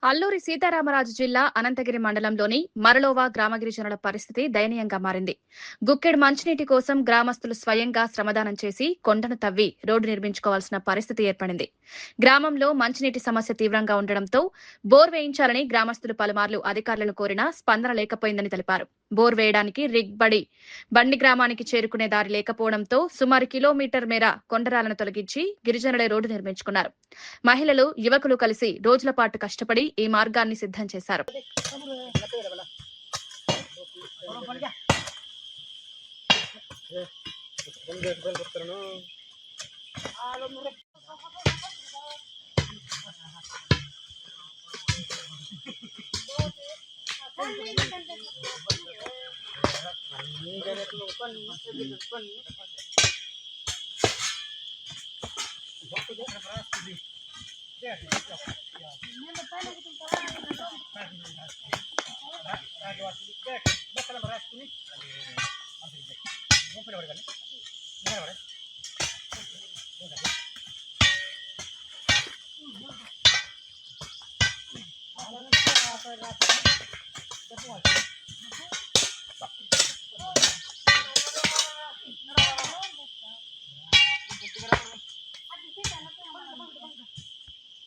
అల్లూరి సీతారామరాజు జిల్లా అనంతగిరి మండలంలోని మరలోవా గ్రామ గిరిజనుల పరిస్థితి దయనీయంగా మారింది. గుక్కెడు మంచినీటి కోసం గ్రామస్తులు స్వయంగా శ్రమదానం చేసి కొండను తవ్వి రోడ్డు నిర్మించుకోవాల్సిన పరిస్థితి ఏర్పడింది. గ్రామంలో మంచినీటి సమస్య తీవ్రంగా ఉండడంతో బోర్ వేయించాలని గ్రామస్తులు పలుమార్లు అధికారులను కోరినా స్పందన లేకపోయిందని తెలిపారు. బోర్ వేయడానికి రిగ్ బండి గ్రామానికి చేరుకునే దారి లేకపోవడంతో సుమారు కిలోమీటర్ మేర కొండరాలను తొలగించి గిరిజనులే రోడ్డు నిర్మించుకున్నారు. మహిళలు, యువకులు కలిసి రోజుల పాటు కష్టపడి ఈ మార్గాన్ని సిద్ధం చేశారు.